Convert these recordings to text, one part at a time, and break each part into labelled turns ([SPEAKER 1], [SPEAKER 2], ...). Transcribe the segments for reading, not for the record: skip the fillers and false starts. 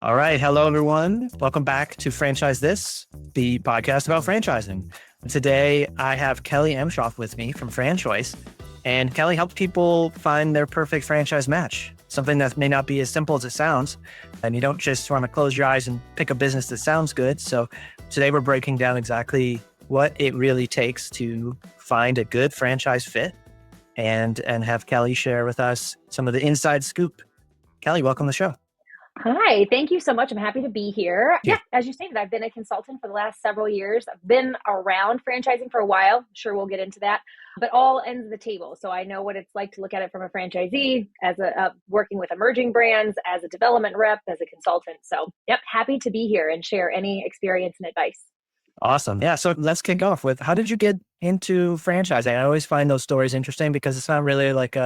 [SPEAKER 1] All right. Hello, everyone. Welcome back to Franchise This, the podcast about franchising. Today, I have Kelly Amshoff with me from FranChoice. And Kelly helps people find their perfect franchise match, something that may not be as simple as it sounds. And you don't just want to close your eyes and pick a business that sounds good. So today, we're breaking down exactly what it really takes to find a good franchise fit and have Kelly share with us some of the inside scoop. Kelly, welcome to the show.
[SPEAKER 2] Hi, thank you so much. I'm happy to be here.
[SPEAKER 1] Yeah.
[SPEAKER 2] Yeah, as you stated, I've been a consultant for the last several years. I've been around franchising for a while. I'm sure we'll get into that, but all ends of the table. So I know what it's like to look at it from a franchisee, as a working with emerging brands, as a development rep, as a consultant. So, yep, happy to be here and share any experience and advice.
[SPEAKER 1] Awesome. Yeah. So let's kick off with, how did you get into franchising? I always find those stories interesting because it's not really like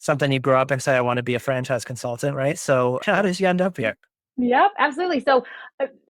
[SPEAKER 1] something you grow up and say, I want to be a franchise consultant, right? So how did you end up here?
[SPEAKER 2] Yep, absolutely. So,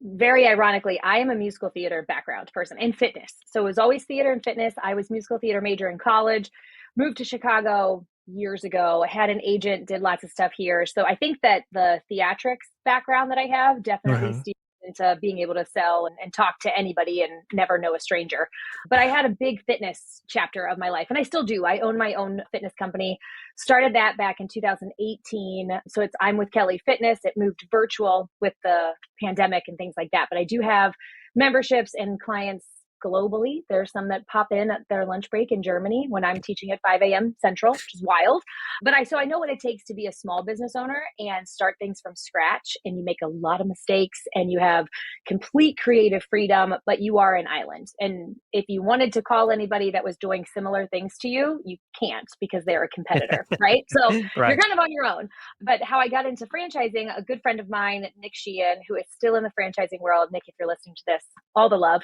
[SPEAKER 2] very ironically, I am a musical theater background person and fitness. So, it was always theater and fitness. I was musical theater major in college, moved to Chicago years ago, had an agent, did lots of stuff here. So, I think that the theatrics background that I have definitely
[SPEAKER 1] Mhm.
[SPEAKER 2] steers into being able to sell and talk to anybody and never know a stranger. But I had a big fitness chapter of my life, and I still do. I own my own fitness company. Started that back in 2018. So I'm with Kelly Fitness. It moved virtual with the pandemic and things like that. But I do have memberships and clients globally. There's some that pop in at their lunch break in Germany when I'm teaching at 5 a.m. Central, which is wild. But so I know what it takes to be a small business owner and start things from scratch. And you make a lot of mistakes and you have complete creative freedom, but you are an island. And if you wanted to call anybody that was doing similar things to you, you can't because they're a competitor, right? So you're
[SPEAKER 1] Right.
[SPEAKER 2] kind of on your own. But how I got into franchising, a good friend of mine, Nick Sheehan, who is still in the franchising world, Nick, if you're listening to this, all the love.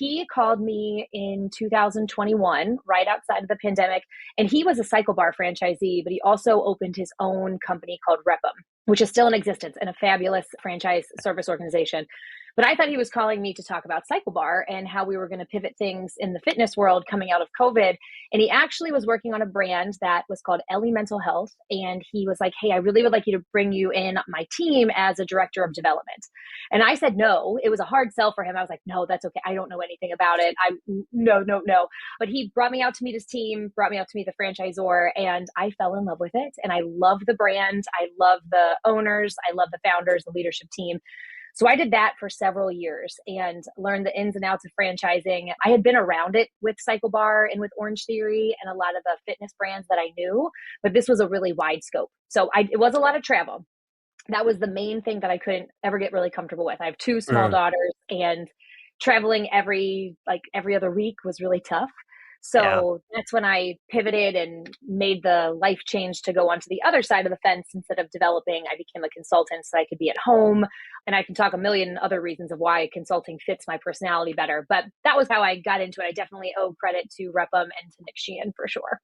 [SPEAKER 2] He called me in 2021, right outside of the pandemic, and he was a Cycle Bar franchisee, but he also opened his own company called Rep'em, which is still in existence and a fabulous franchise service organization. But I thought he was calling me to talk about Cycle Bar and how we were going to pivot things in the fitness world coming out of COVID. And he actually was working on a brand that was called Ellie Mental Health. And he was like, hey, I really would like you to bring you in my team as a director of development. And I said no. It was a hard sell for him. I was like, no, that's okay. I don't know anything about it. No. But he brought me out to meet his team, brought me out to meet the franchisor, and I fell in love with it. And I love the brand. I love the owners. I love the founders, the leadership team. So I did that for several years and learned the ins and outs of franchising. I had been around it with Cycle Bar and with Orange Theory and a lot of the fitness brands that I knew, but this was a really wide scope. So it was a lot of travel. That was the main thing that I couldn't ever get really comfortable with. I have two small
[SPEAKER 1] Mm.
[SPEAKER 2] daughters, and traveling every other week was really tough.
[SPEAKER 1] Yeah.
[SPEAKER 2] So that's when I pivoted and made the life change to go onto the other side of the fence. Instead of developing, I became a consultant so I could be at home. And I can talk a million other reasons of why consulting fits my personality better. But that was how I got into it. I definitely owe credit to Rep'em and to Nick Sheehan for sure.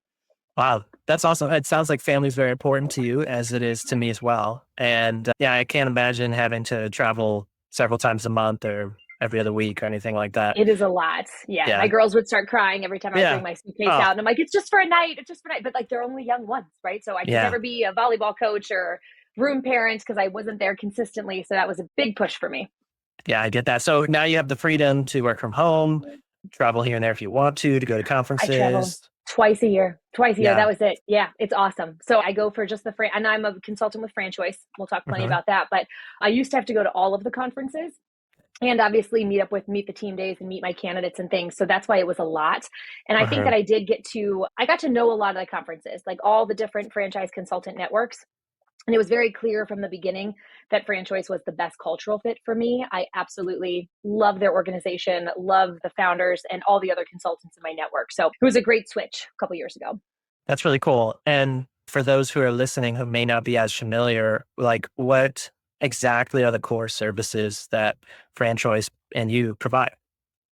[SPEAKER 1] Wow. That's awesome. It sounds like family is very important to you, as it is to me as well. And yeah, I can't imagine having to travel several times a month or every other week or anything like that.
[SPEAKER 2] It is a lot. Yeah. My
[SPEAKER 1] Yeah.
[SPEAKER 2] girls would start crying every time I would bring
[SPEAKER 1] Yeah.
[SPEAKER 2] my suitcase
[SPEAKER 1] Oh,
[SPEAKER 2] out. And I'm like, it's just for a night. It's just for a night. But like, they're only young ones, right? So I could
[SPEAKER 1] yeah.
[SPEAKER 2] never be a volleyball coach or room parent because I wasn't there consistently. So that was a big push for me.
[SPEAKER 1] Yeah, I get that. So now you have the freedom to work from home, travel here and there if you want to go to
[SPEAKER 2] I travel
[SPEAKER 1] conferences.
[SPEAKER 2] twice a year. Twice a year. That
[SPEAKER 1] Yeah.
[SPEAKER 2] was it. Yeah, it's awesome. So I go for just and I'm a consultant with FranChoice. We'll talk plenty
[SPEAKER 1] Hmm.
[SPEAKER 2] about that. But I used to have to go to all of the conferences and obviously meet the team days and meet my candidates and things. So that's why it was a lot. And I think
[SPEAKER 1] Hmm.
[SPEAKER 2] that I got to know a lot of the conferences, like all the different franchise consultant networks. And it was very clear from the beginning that FranChoice was the best cultural fit for me. I absolutely love their organization, love the founders and all the other consultants in my network. So it was a great switch a couple years ago.
[SPEAKER 1] That's really cool. And for those who are listening who may not be as familiar, like what exactly are the core services that FranChoice and you provide?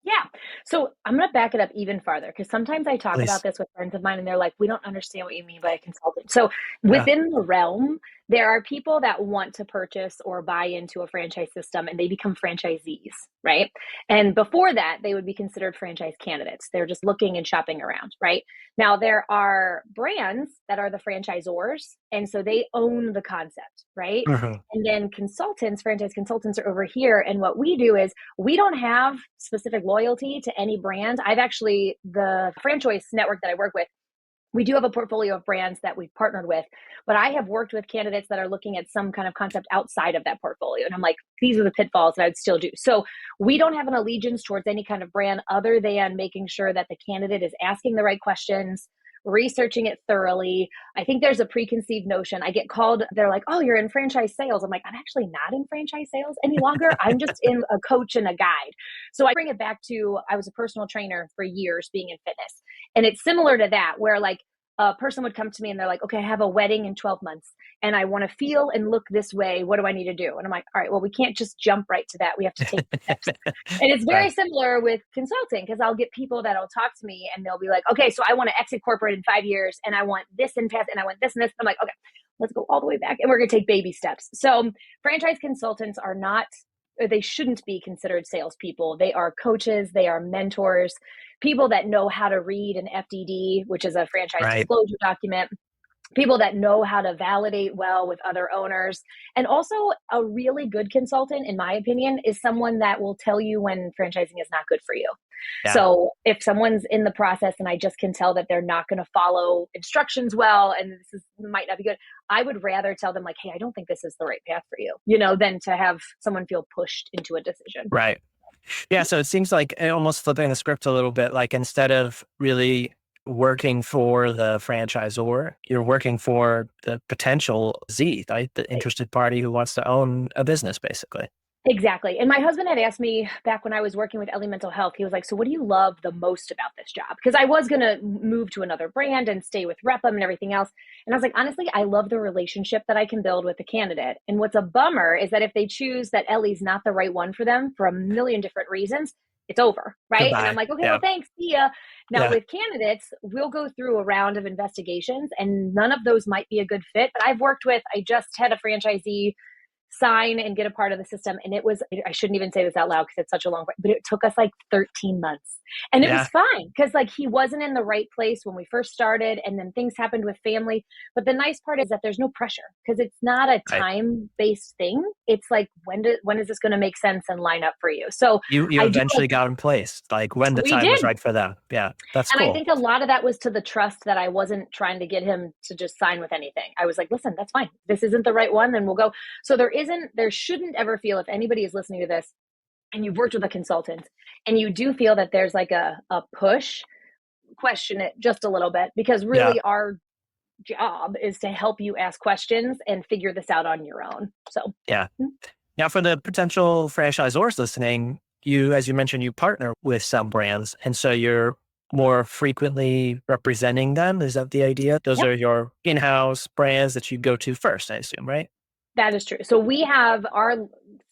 [SPEAKER 2] Yeah. So I'm going to back it up even farther because sometimes I talk about
[SPEAKER 1] Please.
[SPEAKER 2] this with friends of mine and they're like, we don't understand what you mean by a consultant. So
[SPEAKER 1] Yeah.
[SPEAKER 2] within the realm, there are people that want to purchase or buy into a franchise system and they become franchisees, right? And before that, they would be considered franchise candidates. They're just looking and shopping around, right? Now, there are brands that are the franchisors, and so they own the concept, right?
[SPEAKER 1] Mhm.
[SPEAKER 2] And then consultants, franchise consultants are over here. And what we do is we don't have specific loyalty to any brand. I've actually, the FranChoice network that I work with, we do have a portfolio of brands that we've partnered with, but I have worked with candidates that are looking at some kind of concept outside of that portfolio. And I'm like, these are the pitfalls that I would still do. So we don't have an allegiance towards any kind of brand other than making sure that the candidate is asking the right questions, researching it thoroughly. I think there's a preconceived notion. I get called, they're like, oh, you're in franchise sales. I'm like, I'm actually not in franchise sales any longer. I'm just in a coach and a guide. So I bring it back to, I was a personal trainer for years being in fitness. And it's similar to that, where like a person would come to me and they're like, okay, I have a wedding in 12 months and I want to feel and look this way. What do I need to do? And I'm like, all right, well, we can't just jump right to that. We have to take the steps. And it's very
[SPEAKER 1] Right.
[SPEAKER 2] similar with consulting because I'll get people that'll talk to me and they'll be like, okay, so I want to exit corporate in 5 years and I want this and test and I want this and this. I'm like, okay, let's go all the way back and we're going to take baby steps. So franchise consultants are not, or they shouldn't be considered salespeople. They are coaches, they are mentors, people that know how to read an FDD, which is a franchise
[SPEAKER 1] Right.
[SPEAKER 2] disclosure document, people that know how to validate well with other owners. And also, a really good consultant, in my opinion, is someone that will tell you when franchising is not good for you.
[SPEAKER 1] Yeah.
[SPEAKER 2] So if someone's in the process and I just can tell that they're not going to follow instructions well and might not be good, I would rather tell them like, hey, I don't think this is the right path for you, than to have someone feel pushed into a decision.
[SPEAKER 1] Right. Yeah. So it seems like almost flipping the script a little bit, like instead of really working for the franchisor, you're working for the potential Z, right? The interested party who wants to own a business, basically.
[SPEAKER 2] Exactly. And my husband had asked me back when I was working with Ellie Mental Health, he was like, so what do you love the most about this job? Because I was going to move to another brand and stay with Repum and everything else. And I was like, honestly, I love the relationship that I can build with the candidate. And what's a bummer is that if they choose that Ellie's not the right one for them for a million different reasons, it's over. Right. And I'm
[SPEAKER 1] Goodbye.
[SPEAKER 2] like, okay, well,
[SPEAKER 1] Yeah.
[SPEAKER 2] thanks. See ya. Now
[SPEAKER 1] Yeah.
[SPEAKER 2] with candidates, we'll go through a round of investigations and none of those might be a good fit. But I've worked with, I just had a franchisee sign and get a part of the system. And it was, I shouldn't even say this out loud because it's such a long, but it took us like 13 months. And it was
[SPEAKER 1] Yeah.
[SPEAKER 2] fine because like he wasn't in the right place when we first started. And then things happened with family. But the nice part is that there's no pressure because it's not a
[SPEAKER 1] Right.
[SPEAKER 2] time-based thing. It's like, when is this going to make sense and line up for you? So
[SPEAKER 1] You
[SPEAKER 2] I do like,
[SPEAKER 1] eventually got in place, like when the
[SPEAKER 2] we
[SPEAKER 1] time was
[SPEAKER 2] did.
[SPEAKER 1] right for them. Yeah. That's
[SPEAKER 2] And I
[SPEAKER 1] cool.
[SPEAKER 2] think a lot of that was to the trust that I wasn't trying to get him to just sign with anything. I was like, listen, that's fine. This isn't the right one, then we'll go. So there shouldn't ever feel, if anybody is listening to this and you've worked with a consultant and you do feel that there's like a push, question it just a little bit because
[SPEAKER 1] Yeah.
[SPEAKER 2] really our job is to help you ask questions and figure this out on your own. So,
[SPEAKER 1] Yeah. Now, for the potential franchisors listening, you, as you mentioned, you partner with some brands. And so you're more frequently representing them. Is that the idea? Those
[SPEAKER 2] yep.
[SPEAKER 1] are your in-house brands that you go to first, I assume, right?
[SPEAKER 2] That is true. So we have our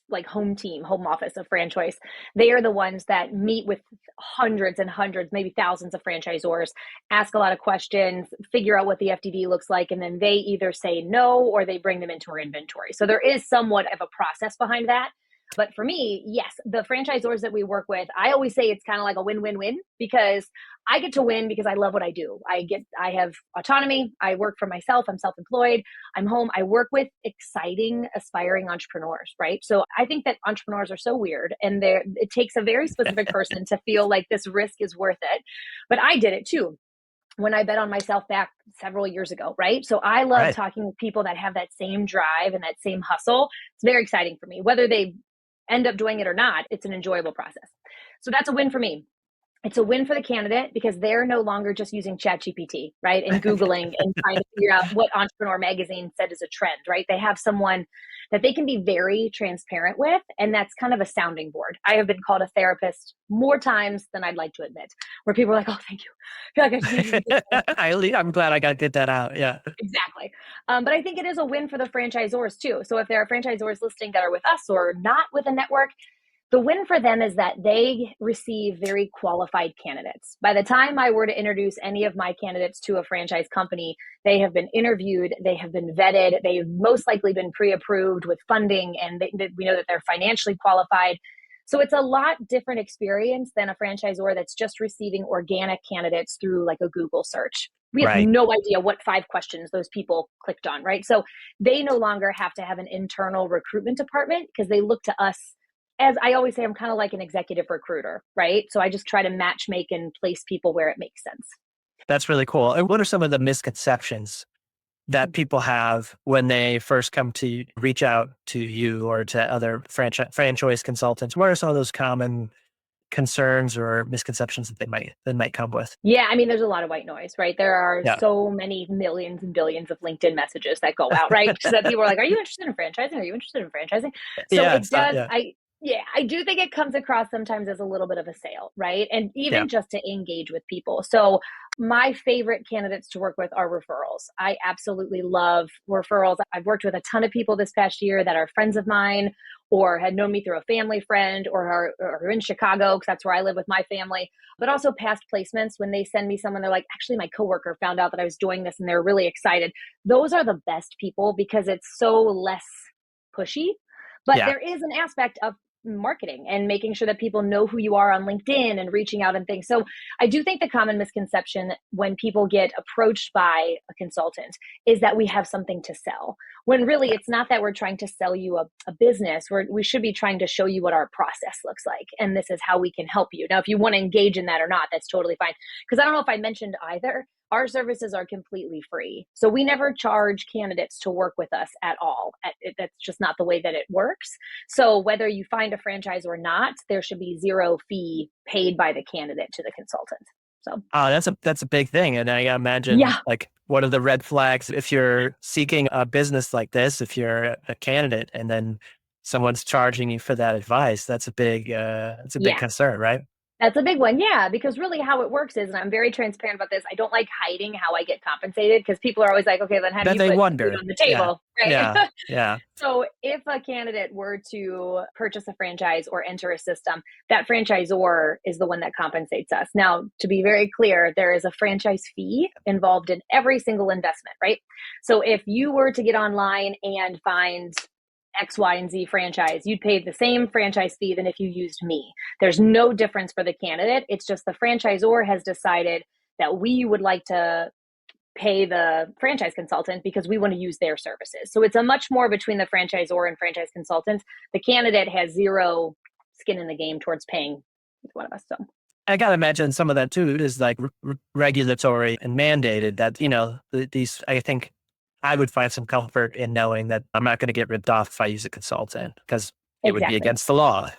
[SPEAKER 2] like home team, home office of FranChoice. They are the ones that meet with hundreds and hundreds, maybe thousands of franchisors, ask a lot of questions, figure out what the FDD looks like, and then they either say no or they bring them into our inventory. So there is somewhat of a process behind that. But for me, yes, the franchisors that we work with, I always say it's kind of like a win-win-win because I get to win because I love what I do. I have autonomy. I work for myself. I'm self-employed. I'm home. I work with exciting, aspiring entrepreneurs, right? So I think that entrepreneurs are so weird and it takes a very specific person to feel like this risk is worth it. But I did it too when I bet on myself back several years ago, right? So I love
[SPEAKER 1] Right.
[SPEAKER 2] talking with people that have that same drive and that same hustle. It's very exciting for me. Whether they end up doing it or not, it's an enjoyable process. So that's a win for me. It's a win for the candidate because they're no longer just using ChatGPT, right? And Googling and trying to figure out what Entrepreneur Magazine said is a trend, right? They have someone that they can be very transparent with. And that's kind of a sounding board. I have been called a therapist more times than I'd like to admit, where people are like, oh, thank you. I feel like I just needed to get
[SPEAKER 1] I'm glad I got to get that out. Yeah.
[SPEAKER 2] exactly. But I think it is a win for the franchisors too. So if there are franchisors listening that are with us or not with a network, The win for them is that they receive very qualified candidates. By the time I were to introduce any of my candidates to a franchise company, they have been interviewed, they have been vetted, they've most likely been pre-approved with funding, and we know that they're financially qualified. So it's a lot different experience than a franchisor that's just receiving organic candidates through like a Google search. We have
[SPEAKER 1] Right.
[SPEAKER 2] no idea what 5 questions those people clicked on, right? So they no longer have to have an internal recruitment department because they look to us. As I always say, I'm kind of like an executive recruiter, right? So I just try to match make and place people where it makes sense.
[SPEAKER 1] That's really cool. And what are some of the misconceptions that people have when they first come to reach out to you or to other franchise consultants? What are some of those common concerns or misconceptions that they might come with?
[SPEAKER 2] Yeah, I mean, there's a lot of white noise, right? There are
[SPEAKER 1] Yeah.
[SPEAKER 2] so many millions and billions of LinkedIn messages that go out, right? So that people are like, "Are you interested in franchising? Are you interested in franchising?" So
[SPEAKER 1] Yeah.
[SPEAKER 2] it
[SPEAKER 1] It's not.
[SPEAKER 2] does.
[SPEAKER 1] Yeah.
[SPEAKER 2] I do think it comes across sometimes as a little bit of a sale, right? And
[SPEAKER 1] Yeah.
[SPEAKER 2] even just to engage with people. So my favorite candidates to work with are referrals. I absolutely love referrals. I've worked with a ton of people this past year that are friends of mine or had known me through a family friend or are in Chicago because that's where I live with my family, but also past placements when they send me someone, they're like, actually, my coworker found out that I was doing this and they're really excited. Those are the best people because it's so less pushy. But
[SPEAKER 1] Yeah.
[SPEAKER 2] there is an aspect of marketing and making sure that people know who you are on LinkedIn and reaching out and things. So I do think the common misconception when people get approached by a consultant is that we have something to sell. When really it's not that we're trying to sell you a business. We should be trying to show you what our process looks like. And this is how we can help you. Now, if you want to engage in that or not, that's totally fine. Because I don't know if I mentioned either, our services are completely free. So we never charge candidates to work with us at all. That's just not the way that it works. So whether you find a franchise or not, there should be zero fee paid by the candidate to the consultant. So
[SPEAKER 1] That's a big thing. And I imagine
[SPEAKER 2] yeah,
[SPEAKER 1] like one of the red flags if you're seeking a business like this, if you're a candidate and then someone's charging you for that advice, that's a big
[SPEAKER 2] yeah.
[SPEAKER 1] concern, right?
[SPEAKER 2] That's a big one. Yeah, because really how it works is, and I'm very transparent about this, I don't like hiding how I get compensated because people are always like, okay, then how do
[SPEAKER 1] That
[SPEAKER 2] you
[SPEAKER 1] they
[SPEAKER 2] put food
[SPEAKER 1] wonder.
[SPEAKER 2] on the
[SPEAKER 1] Yeah.
[SPEAKER 2] table? Right.
[SPEAKER 1] Yeah. Yeah.
[SPEAKER 2] So if a candidate were to purchase a franchise or enter a system, that franchisor is the one that compensates us. Now, to be very clear, there is a franchise fee involved in every single investment, right? So if you were to get online and find X, Y, and Z franchise, you'd pay the same franchise fee than if you used me. There's no difference for the candidate. It's just the franchisor has decided that we would like to pay the franchise consultant because we want to use their services. So it's a much more between the franchisor and franchise consultants. The candidate has zero skin in the game towards paying one of us. So
[SPEAKER 1] I gotta imagine some of that too is like regulatory and mandated that, these, I think I would find some comfort in knowing that I'm not going to get ripped off if I use a consultant because it would be
[SPEAKER 2] exactly.
[SPEAKER 1] against the law,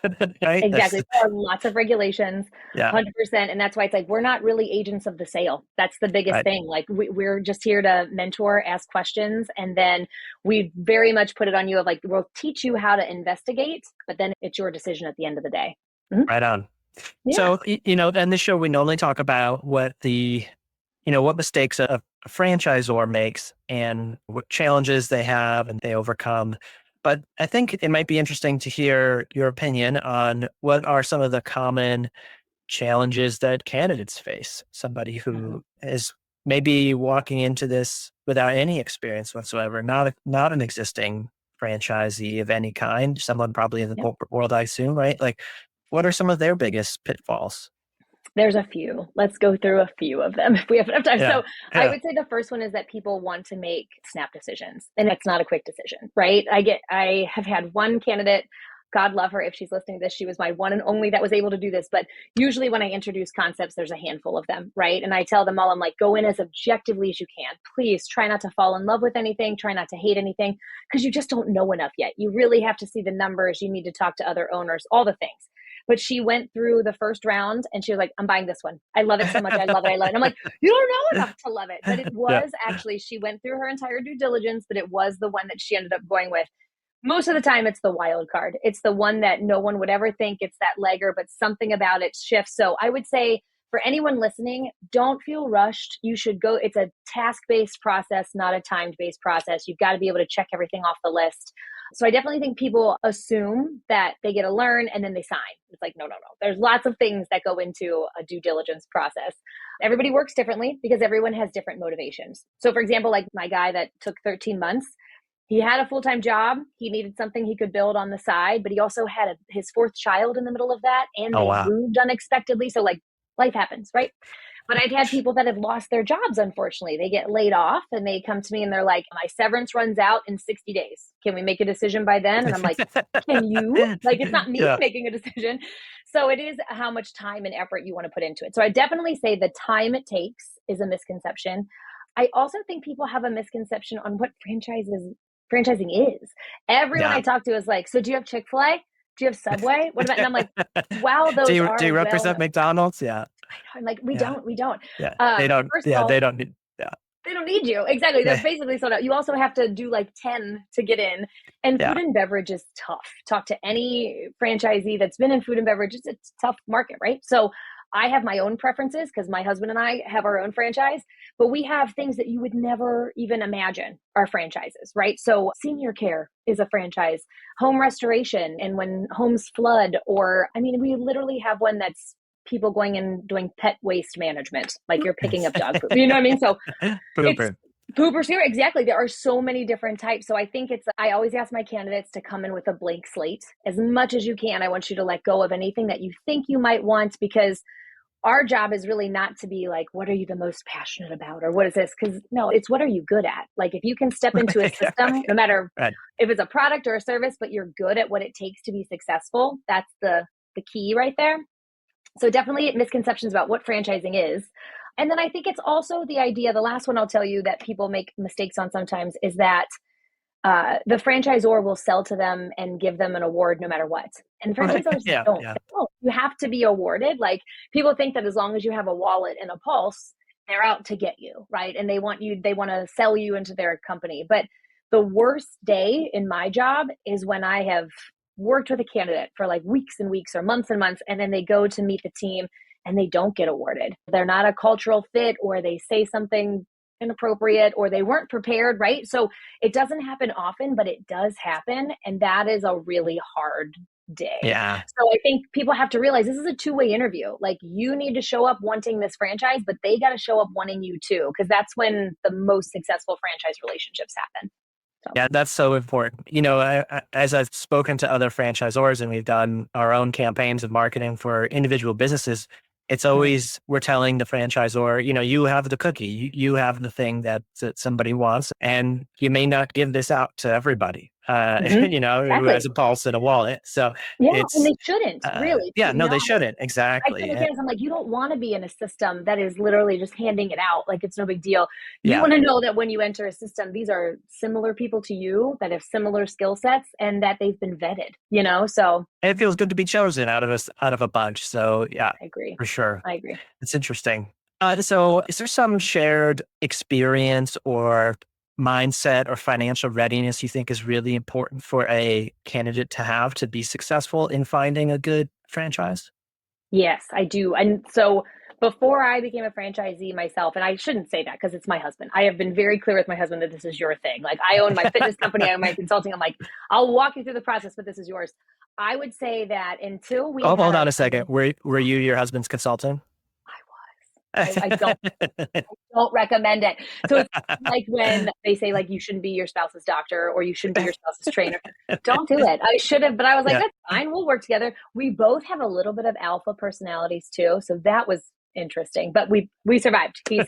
[SPEAKER 1] right?
[SPEAKER 2] Exactly. There are lots of regulations,
[SPEAKER 1] Yeah,
[SPEAKER 2] 100%. And that's why it's like, we're not really agents of the sale. That's the biggest
[SPEAKER 1] right.
[SPEAKER 2] thing. Like we're just here to mentor, ask questions. And then we very much put it on you of like, we'll teach you how to investigate, but then it's your decision at the end of the day. Mhm.
[SPEAKER 1] Right on.
[SPEAKER 2] Yeah.
[SPEAKER 1] So, in this show, we normally talk about what mistakes a franchisor makes and what challenges they have and they overcome. But I think it might be interesting to hear your opinion on what are some of the common challenges that candidates face. Somebody
[SPEAKER 2] Mhm.
[SPEAKER 1] who is maybe walking into this without any experience whatsoever, not an existing franchisee of any kind, someone probably in the
[SPEAKER 2] Yep.
[SPEAKER 1] corporate world, I assume, right? Like, what are some of their biggest pitfalls?
[SPEAKER 2] There's a few. Let's go through a few of them if we have enough time.
[SPEAKER 1] Yeah.
[SPEAKER 2] So I
[SPEAKER 1] Yeah.
[SPEAKER 2] would say the first one is that people want to make snap decisions, and it's not a quick decision, right? I have had one candidate, God love her if she's listening to this, she was my one and only that was able to do this. But usually when I introduce concepts, there's a handful of them, right? And I tell them all, I'm like, go in as objectively as you can. Please try not to fall in love with anything, try not to hate anything, because you just don't know enough yet. You really have to see the numbers. You need to talk to other owners, all the things. But she went through the first round and she was like, I'm buying this one. I love it so much. I love it. I love it. And I'm like, you don't know enough to love it. But it
[SPEAKER 1] Yeah.
[SPEAKER 2] was actually, she went through her entire due diligence, but it was the one that she ended up going with. Most of the time, it's the wild card. It's the one that no one would ever think it's that legger, but something about it shifts. So I would say for anyone listening, don't feel rushed. You should go. It's a task-based process, not a timed-based process. You've got to be able to check everything off the list. So I definitely think people assume that they get to learn and then they sign. It's like, no, no, no. There's lots of things that go into a due diligence process. Everybody works differently because everyone has different motivations. So for example, like my guy that took 13 months, he had a full-time job. He needed something he could build on the side, but he also had his fourth child in the middle of that, and
[SPEAKER 1] Oh,
[SPEAKER 2] they
[SPEAKER 1] wow.
[SPEAKER 2] moved unexpectedly. So like life happens, right? But I've had people that have lost their jobs, unfortunately. They get laid off and they come to me and they're like, my severance runs out in 60 days. Can we make a decision by then? And I'm like, can you? Like, it's not me
[SPEAKER 1] Yeah.
[SPEAKER 2] making a decision. So it is how much time and effort you want to put into it. So I definitely say the time it takes is a misconception. I also think people have a misconception on what franchising is. Everyone
[SPEAKER 1] Yeah.
[SPEAKER 2] I talk to is like, so do you have Chick-fil-A? Do you have Subway? What about? And I'm like, wow,
[SPEAKER 1] Do
[SPEAKER 2] those
[SPEAKER 1] you
[SPEAKER 2] are well
[SPEAKER 1] represent
[SPEAKER 2] known.
[SPEAKER 1] McDonald's? Yeah.
[SPEAKER 2] I'm like, we
[SPEAKER 1] Yeah.
[SPEAKER 2] don't, we don't.
[SPEAKER 1] Yeah. They don't.
[SPEAKER 2] First of
[SPEAKER 1] Yeah.
[SPEAKER 2] all,
[SPEAKER 1] They don't need. Yeah.
[SPEAKER 2] they don't need you. Exactly. They're
[SPEAKER 1] Yeah.
[SPEAKER 2] basically sold out. You also have to do like 10 to get in. And
[SPEAKER 1] Yeah.
[SPEAKER 2] food and beverage is tough. Talk to any franchisee that's been in food and beverage. It's a tough market, right? So I have my own preferences because my husband and I have our own franchise, but we have things that you would never even imagine are franchises, right? So senior care is a franchise, home restoration, and when homes flood, or I mean, we literally have one that's people going and doing pet waste management, like you're picking up dog poop. You know what I mean? So it's
[SPEAKER 1] Pooper.
[SPEAKER 2] pooper sewer. Exactly. There are so many different types. So I think I always ask my candidates to come in with a blank slate as much as you can. I want you to let go of anything that you think you might want, because our job is really not to be like, what are you the most passionate about? Or what is this? Because no, it's what are you good at? Like if you can step into a system, no matter
[SPEAKER 1] Right.
[SPEAKER 2] if it's a product or a service, but you're good at what it takes to be successful, that's the key right there. So definitely misconceptions about what franchising is. And then I think it's also the idea, the last one I'll tell you that people make mistakes on sometimes is that the franchisor will sell to them and give them an award no matter what. And franchisors
[SPEAKER 1] Yeah.
[SPEAKER 2] don't.
[SPEAKER 1] Yeah.
[SPEAKER 2] You have to be awarded. Like people think that as long as you have a wallet and a pulse, they're out to get you, right? And they want to sell you into their company. But the worst day in my job is when I have worked with a candidate for like weeks and weeks or months and months, and then they go to meet the team and they don't get awarded. They're not a cultural fit, or they say something inappropriate, or they weren't prepared, right? So it doesn't happen often, but it does happen. And that is a really hard day.
[SPEAKER 1] Yeah.
[SPEAKER 2] So I think people have to realize this is a two-way interview. Like you need to show up wanting this franchise, but they got to show up wanting you too, because that's when the most successful franchise relationships happen. So.
[SPEAKER 1] Yeah, that's so important. As I've spoken to other franchisors and we've done our own campaigns of marketing for individual businesses, it's always we're telling the franchisor, you have the cookie, you have the thing that somebody wants, and you may not give this out to everybody, who
[SPEAKER 2] Exactly.
[SPEAKER 1] has a pulse and a wallet. So
[SPEAKER 2] Yeah, and
[SPEAKER 1] it's,
[SPEAKER 2] they shouldn't really.
[SPEAKER 1] yeah, no, they
[SPEAKER 2] No,
[SPEAKER 1] shouldn't.
[SPEAKER 2] I tell
[SPEAKER 1] Exactly.
[SPEAKER 2] my parents, I'm like, you don't want to be in a system that is literally just handing it out like it's no big deal. You
[SPEAKER 1] Yeah.
[SPEAKER 2] want to know that when you enter a system, these are similar people to you that have similar skill sets and that they've been vetted, So
[SPEAKER 1] It feels good to be chosen out of a bunch. So yeah,
[SPEAKER 2] I agree.
[SPEAKER 1] for sure.
[SPEAKER 2] I agree.
[SPEAKER 1] It's interesting. So is there some shared experience or mindset or financial readiness you think is really important for a candidate to have to be successful in finding a good franchise?
[SPEAKER 2] Yes, I do. And so before I became a franchisee myself, and I shouldn't say that because it's my husband. I have been very clear with my husband that this is your thing. Like I own my fitness company, I own my consulting. I'm like, I'll walk you through the process, but this is yours. I would say that until we
[SPEAKER 1] Oh,
[SPEAKER 2] had
[SPEAKER 1] hold
[SPEAKER 2] our
[SPEAKER 1] on a second.
[SPEAKER 2] funding,
[SPEAKER 1] Were you your husband's consultant?
[SPEAKER 2] I don't recommend it. So it's like when they say like you shouldn't be your spouse's doctor or you shouldn't be your spouse's trainer. Don't do it. I should have, but I was like,
[SPEAKER 1] Yeah.
[SPEAKER 2] that's fine. We'll work together. We both have a little bit of alpha personalities too, so that was interesting. But we survived. He's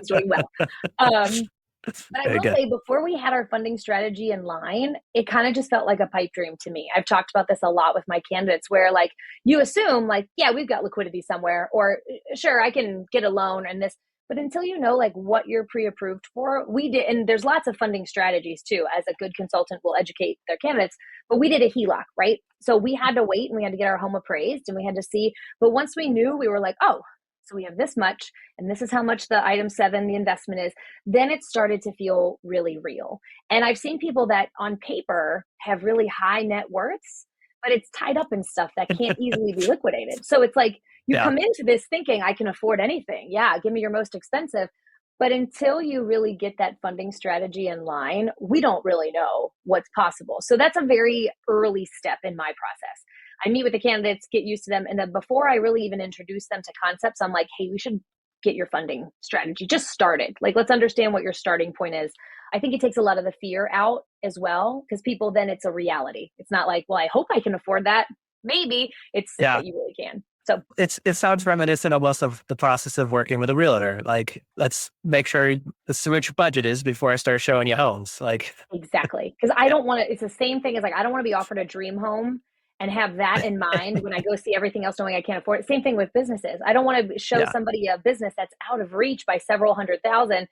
[SPEAKER 2] doing well. But I
[SPEAKER 1] Very
[SPEAKER 2] will
[SPEAKER 1] good.
[SPEAKER 2] say, before we had our funding strategy in line, it kind of just felt like a pipe dream to me. I've talked about this a lot with my candidates where like you assume like, yeah, we've got liquidity somewhere, or sure, I can get a loan and this. But until you know like what you're pre-approved for, we did, and there's lots of funding strategies too, as a good consultant will educate their candidates, but we did a HELOC, right? So we had to wait and we had to get our home appraised and we had to see, but once we knew, we were like, oh, so we have this much, and this is how much the item 7, the investment is, then it started to feel really real. And I've seen people that on paper have really high net worths, but it's tied up in stuff that can't easily be liquidated. So it's like you
[SPEAKER 1] Yeah.
[SPEAKER 2] come into this thinking, I can afford anything. Yeah, give me your most expensive. But until you really get that funding strategy in line, we don't really know what's possible. So that's a very early step in my process. I meet with the candidates, get used to them. And then before I really even introduce them to concepts, I'm like, hey, we should get your funding strategy. Just start it. Like, let's understand what your starting point is. I think it takes a lot of the fear out as well, because people, then it's a reality. It's not like, well, I hope I can afford that. Maybe it's
[SPEAKER 1] Yeah.
[SPEAKER 2] that you really can. So
[SPEAKER 1] it sounds reminiscent almost of the process of working with a realtor. Like, let's make sure this is what your budget is before I start showing you homes. Like,
[SPEAKER 2] exactly. Because I
[SPEAKER 1] yeah,
[SPEAKER 2] don't want to, it's the same thing as like, I don't want to be offered a dream home and have that in mind when I go see everything else knowing I can't afford it. Same thing with businesses. I don't want to show
[SPEAKER 1] yeah,
[SPEAKER 2] somebody a business that's out of reach by several $100,000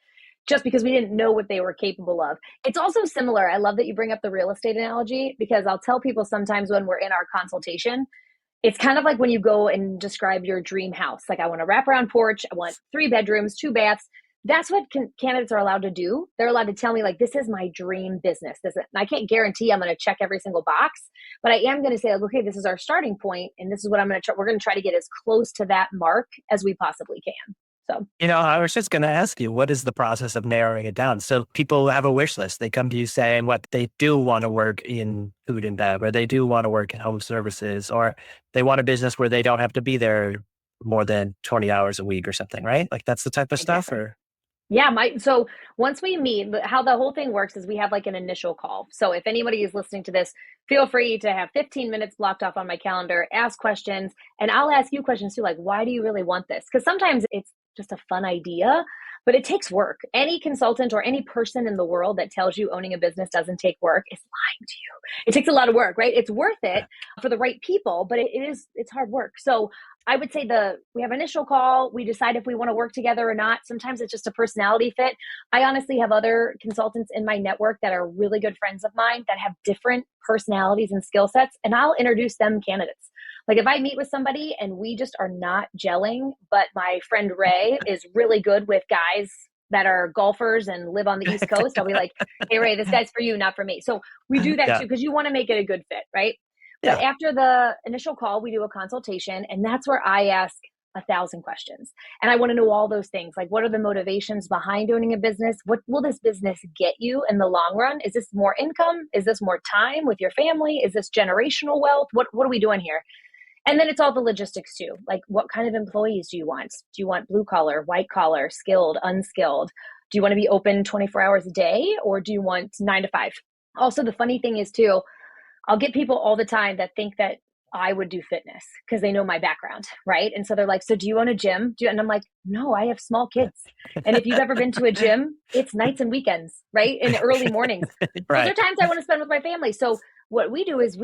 [SPEAKER 2] just because we didn't know what they were capable of. It's also similar. I love that you bring up the real estate analogy, because I'll tell people sometimes when we're in our consultation, it's kind of like when you go and describe your dream house. Like, I want a wraparound porch. I want 3 bedrooms, 2 baths. That's what candidates are allowed to do. They're allowed to tell me, like, this is my dream business. And I can't guarantee I'm going to check every single box, but I am going to say, like, okay, this is our starting point, and this is what I'm going to try. We're going to try to get as close to that mark as we possibly can. So
[SPEAKER 1] I was just going to ask you, what is the process of narrowing it down? So people have a wish list. They come to you saying what they do want to work in food and bev, or they do want to work in home services, or they want a business where they don't have to be there more than 20 hours a week or something, right? Like, that's the type of stuff.
[SPEAKER 2] exactly.
[SPEAKER 1] Or
[SPEAKER 2] Yeah, so once we meet, how the whole thing works is we have like an initial call. So if anybody is listening to this, feel free to have 15 minutes blocked off on my calendar, ask questions, and I'll ask you questions too, like, why do you really want this? Because sometimes it's just a fun idea, but it takes work. Any consultant or any person in the world that tells you owning a business doesn't take work is lying to you. It takes a lot of work, right? It's worth it for the right people, but it's hard work. So I would say we have initial call. We decide if we want to work together or not. Sometimes it's just a personality fit. I honestly have other consultants in my network that are really good friends of mine that have different personalities and skill sets, and I'll introduce them candidates. Like, if I meet with somebody and we just are not gelling, but my friend Ray is really good with guys that are golfers and live on the East Coast, I'll be like, hey, Ray, this guy's for you, not for me. So we do that
[SPEAKER 1] yeah,
[SPEAKER 2] too, because you want to make it a good fit, right? But
[SPEAKER 1] yeah,
[SPEAKER 2] after the initial call, we do a consultation, and that's where I ask 1,000 questions. And I want to know all those things. Like, what are the motivations behind owning a business? What will this business get you in the long run? Is this more income? Is this more time with your family? Is this generational wealth? What are we doing here? And then it's all the logistics too. Like, what kind of employees do you want? Do you want blue collar, white collar, skilled, unskilled? Do you want to be open 24 hours a day, or do you want 9 to 5? Also, the funny thing is too, I'll get people all the time that think that I would do fitness because they know my background, right? And so they're like, so do you own a gym? And I'm like, no, I have small kids. And if you've ever been to a gym, it's nights and weekends, right? And early mornings. Those are
[SPEAKER 1] right.
[SPEAKER 2] times I want to spend with my family. So what we do is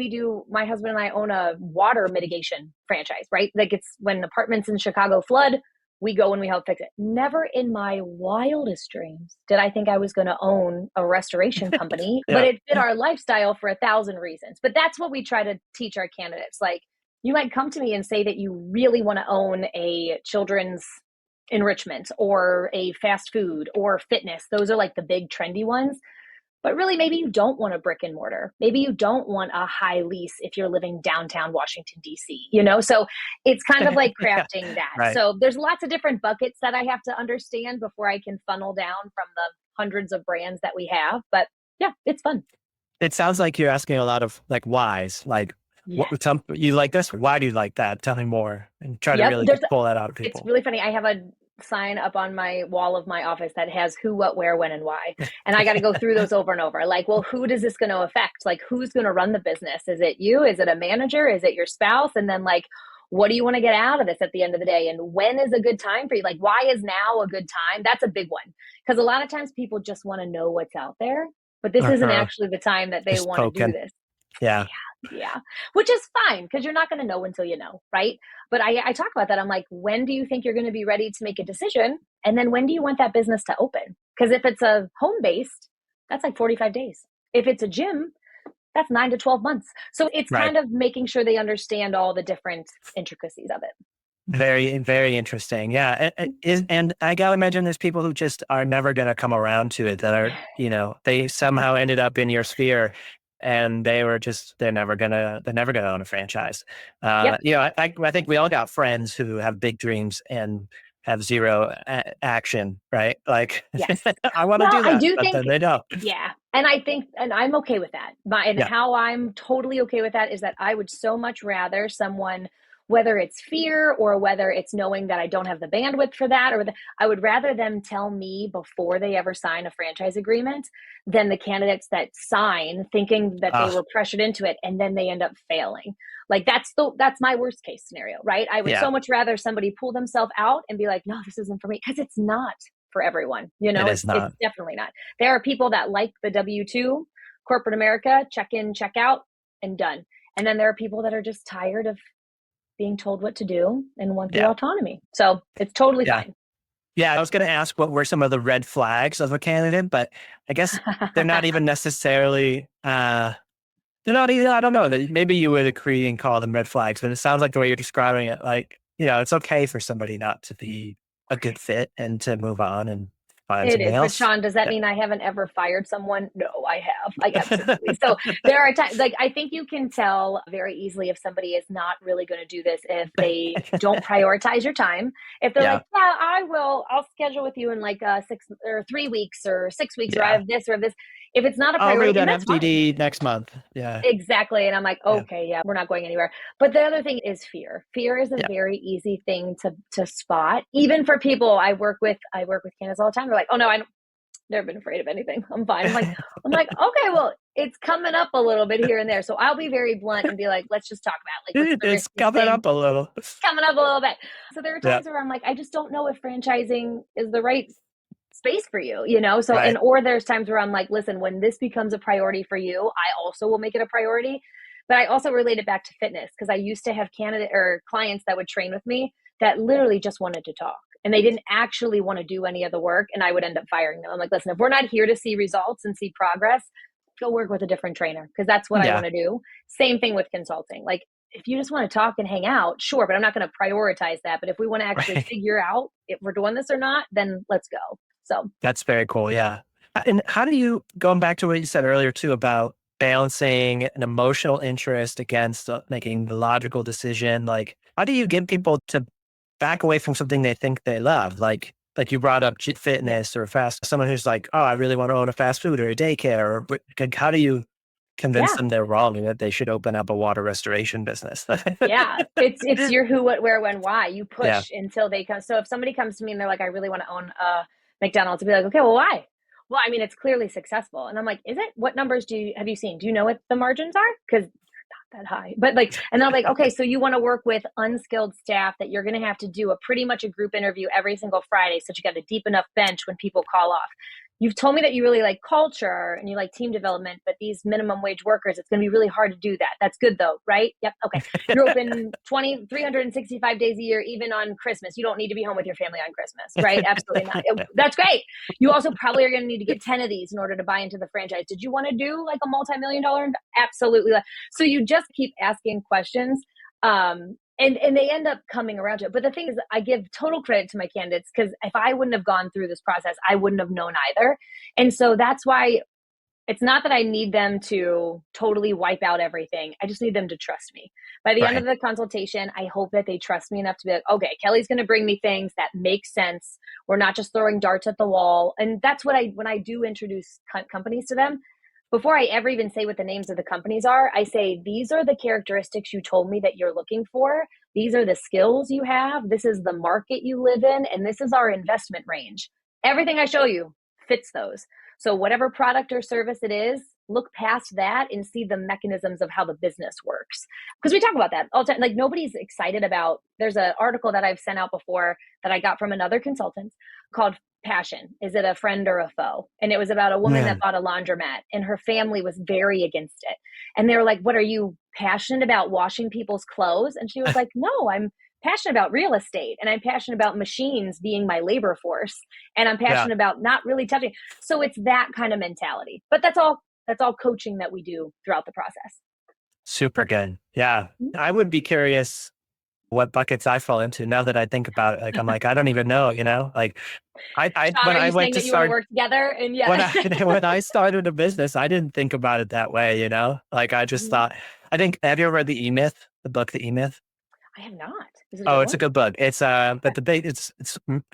[SPEAKER 2] my husband and I own a water mitigation franchise, right? Like, it's when apartments in Chicago flood, we go and we help fix it. Never in my wildest dreams did I think I was going to own a restoration company, but
[SPEAKER 1] Yeah.
[SPEAKER 2] it fit our lifestyle for 1,000 reasons. But that's what we try to teach our candidates. Like, you might come to me and say that you really want to own a children's enrichment or a fast food or fitness. Those are like the big trendy ones. But really, maybe you don't want a brick and mortar. Maybe you don't want a high lease if you're living downtown Washington, D.C., So it's kind of like
[SPEAKER 1] Yeah.
[SPEAKER 2] crafting that.
[SPEAKER 1] Right.
[SPEAKER 2] So there's lots of different buckets that I have to understand before I can funnel down from the hundreds of brands that we have. But yeah, it's fun.
[SPEAKER 1] It sounds like you're asking a lot of like whys, like,
[SPEAKER 2] Yes.
[SPEAKER 1] you like this? Why do you like that? Tell me more, and try to
[SPEAKER 2] Yep.
[SPEAKER 1] really just pull that out of
[SPEAKER 2] It's
[SPEAKER 1] people.
[SPEAKER 2] really funny. I have a sign up on my wall of my office that has who, what, where, when, and why. And I got to go through those over and over. Like, well, who does this going to affect? Like, who's going to run the business? Is it you? Is it a manager? Is it your spouse? And then, like, what do you want to get out of this at the end of the day? And when is a good time for you? Like, why is now a good time? That's a big one. Because a lot of times people just want to know what's out there, but this isn't
[SPEAKER 1] Uh-huh.
[SPEAKER 2] actually the time that they
[SPEAKER 1] Just
[SPEAKER 2] want to do
[SPEAKER 1] poking.
[SPEAKER 2] this.
[SPEAKER 1] Yeah.
[SPEAKER 2] Yeah, which is fine because you're not going to know until you know, right? But I talk about that. I'm like, when do you think you're going to be ready to make a decision? And then when do you want that business to open? Because if it's a home based, that's like 45 days. If it's a gym, that's 9 to 12 months. So it's
[SPEAKER 1] Right.
[SPEAKER 2] kind of making sure they understand all the different intricacies of it.
[SPEAKER 1] Very, very interesting. Yeah. And I gotta imagine there's people who just are never going to come around to it, that are, they somehow ended up in your sphere, and they're never gonna own a franchise.
[SPEAKER 2] Yep.
[SPEAKER 1] I think we all got friends who have big dreams and have zero action, right? Like,
[SPEAKER 2] Yes.
[SPEAKER 1] I want to
[SPEAKER 2] Well,
[SPEAKER 1] do
[SPEAKER 2] I
[SPEAKER 1] that,
[SPEAKER 2] do
[SPEAKER 1] but
[SPEAKER 2] think,
[SPEAKER 1] then they don't.
[SPEAKER 2] yeah. And I think, and I'm okay with that. And
[SPEAKER 1] Yeah.
[SPEAKER 2] how I'm totally okay with that is that I would so much rather someone, whether it's fear or whether it's knowing that I don't have the bandwidth for that, I would rather them tell me before they ever sign a franchise agreement than the candidates that sign thinking that they
[SPEAKER 1] Uh,
[SPEAKER 2] were pressured into it and then they end up failing. Like that's my worst case scenario, right? I would
[SPEAKER 1] yeah,
[SPEAKER 2] so much rather somebody pull themselves out and be like, no, this isn't for me, because it's not for everyone.
[SPEAKER 1] it is
[SPEAKER 2] It's
[SPEAKER 1] not.
[SPEAKER 2] definitely not. There are people that like the W-2, corporate America, check in, check out, and done. And then there are people that are just tired of being told what to do and want the
[SPEAKER 1] Yeah.
[SPEAKER 2] autonomy. So it's totally
[SPEAKER 1] Yeah.
[SPEAKER 2] fine.
[SPEAKER 1] Yeah. I was going to ask what were some of the red flags of a candidate, but I guess they're not even necessarily, they're not even, I don't know, maybe you would agree and call them red flags, but it sounds like the way you're describing it, like, it's okay for somebody not to be a good fit and to move on and find
[SPEAKER 2] It
[SPEAKER 1] something
[SPEAKER 2] is. But
[SPEAKER 1] else.
[SPEAKER 2] Sean, does that
[SPEAKER 1] Yeah.
[SPEAKER 2] mean I haven't ever fired someone? No, I have. I absolutely. So there are times, like, I think you can tell very easily if somebody is not really going to do this if they don't prioritize your time. If they're like,
[SPEAKER 1] Yeah.
[SPEAKER 2] yeah, I'll schedule with you in like 6 or 3 weeks or 6 weeks, or I
[SPEAKER 1] Yeah.
[SPEAKER 2] have this or this. If it's not a
[SPEAKER 1] I'll
[SPEAKER 2] priority,
[SPEAKER 1] read
[SPEAKER 2] and
[SPEAKER 1] an
[SPEAKER 2] that's fine.
[SPEAKER 1] FDD next month. Yeah.
[SPEAKER 2] Exactly. And I'm like,
[SPEAKER 1] Yeah.
[SPEAKER 2] okay, yeah, we're not going anywhere. But the other thing is fear. Fear is a
[SPEAKER 1] Yeah.
[SPEAKER 2] very easy thing to spot. Even for people I work with candidates all the time. They're like, oh no, I don't, never been afraid of anything. I'm fine. I'm like, okay, well, it's coming up a little bit here and there. So I'll be very blunt and be like, let's just talk about it. Like, what's the
[SPEAKER 1] It's
[SPEAKER 2] risk
[SPEAKER 1] coming
[SPEAKER 2] thing?
[SPEAKER 1] up a little.
[SPEAKER 2] Coming up a little bit. So there are
[SPEAKER 1] Yeah.
[SPEAKER 2] times where I'm like, I just don't know if franchising is the right space for you. So,
[SPEAKER 1] Right.
[SPEAKER 2] or there's times where I'm like, listen, when this becomes a priority for you, I also will make it a priority. But I also relate it back to fitness, because I used to have candidate or clients that would train with me that literally just wanted to talk and they didn't actually want to do any of the work. And I would end up firing them. I'm like, listen, if we're not here to see results and see progress, go work with a different trainer, because that's what I
[SPEAKER 1] Yeah.
[SPEAKER 2] want to do. Same thing with consulting. Like, if you just want to talk and hang out, sure, but I'm not going to prioritize that. But if we want to actually
[SPEAKER 1] Right.
[SPEAKER 2] figure out if we're doing this or not, then let's go. So
[SPEAKER 1] That's very cool. Yeah. And how do you, going back to what you said earlier too, about balancing an emotional interest against making the logical decision? Like, how do you get people to back away from something they think they love? Like you brought up
[SPEAKER 2] yeah,
[SPEAKER 1] fitness or someone who's like, oh, I really want to own a fast food or a daycare. Or like, how do you convince
[SPEAKER 2] yeah,
[SPEAKER 1] them they're wrong and that they should open up a water restoration business?
[SPEAKER 2] yeah. It's your who, what, where, when, why. You
[SPEAKER 1] Yeah.
[SPEAKER 2] push until they come. So if somebody comes to me and they're like, I really want to own a McDonald's, I'd be like, okay, well, why? Well, I mean, it's clearly successful. And I'm like, is it? What numbers have you seen? Do you know what the margins are? Because that high. But like, and they're like, okay, so you want to work with unskilled staff that you're going to have to do pretty much a group interview every single Friday, so you got a deep enough bench when people call off. You've told me that you really like culture and you like team development, but these minimum wage workers, it's going to be really hard to do that. That's good though, right? Yep. Okay. You're open 365 days a year, even on Christmas. You don't need to be home with your family on Christmas, right? Absolutely not. That's great. You also probably are going to need to get 10 of these in order to buy into the franchise. Did you want to do like a multi-million-dollar? Absolutely. So you just keep asking questions. And they end up coming around to it. But the thing is, I give total credit to my candidates, because if I wouldn't have gone through this process, I wouldn't have known either. And so that's why it's not that I need them to totally wipe out everything. I just need them to trust me. By the end of
[SPEAKER 1] Right.
[SPEAKER 2] the consultation, I hope that they trust me enough to be like, okay, Kelly's going to bring me things that make sense. We're not just throwing darts at the wall. And that's what when I do introduce companies to them, before I ever even say what the names of the companies are, I say, these are the characteristics you told me that you're looking for. These are the skills you have. This is the market you live in. And this is our investment range. Everything I show you fits those. So whatever product or service it is, look past that and see the mechanisms of how the business works. Because we talk about that all the time. Like, nobody's excited about, there's an article that I've sent out before that I got from another consultant called Passion. Is it a friend or a foe? And it was about a woman that
[SPEAKER 1] Man.
[SPEAKER 2] bought a laundromat and her family was very against it. And they were like, what, are you passionate about washing people's clothes? And she was like, no, I'm passionate about real estate, and I'm passionate about machines being my labor force, and I'm
[SPEAKER 1] Yeah.
[SPEAKER 2] passionate about not really touching. So it's that kind of mentality. But that's all coaching that we do throughout the process.
[SPEAKER 1] Super good. Yeah. I would be curious what buckets I fall into now that I think about it. Like, I'm like, I don't even know, like
[SPEAKER 2] Sean,
[SPEAKER 1] when
[SPEAKER 2] are
[SPEAKER 1] I
[SPEAKER 2] you
[SPEAKER 1] went
[SPEAKER 2] saying
[SPEAKER 1] to
[SPEAKER 2] that you want to
[SPEAKER 1] start,
[SPEAKER 2] work together? And
[SPEAKER 1] when
[SPEAKER 2] yeah.
[SPEAKER 1] I, when I started a business, I didn't think about it that way, like I just thought, I think, have you ever read the book, The E Myth?
[SPEAKER 2] I have not. Is it a
[SPEAKER 1] Oh,
[SPEAKER 2] good
[SPEAKER 1] it's
[SPEAKER 2] one?
[SPEAKER 1] a good book. It's but
[SPEAKER 2] Okay.
[SPEAKER 1] it's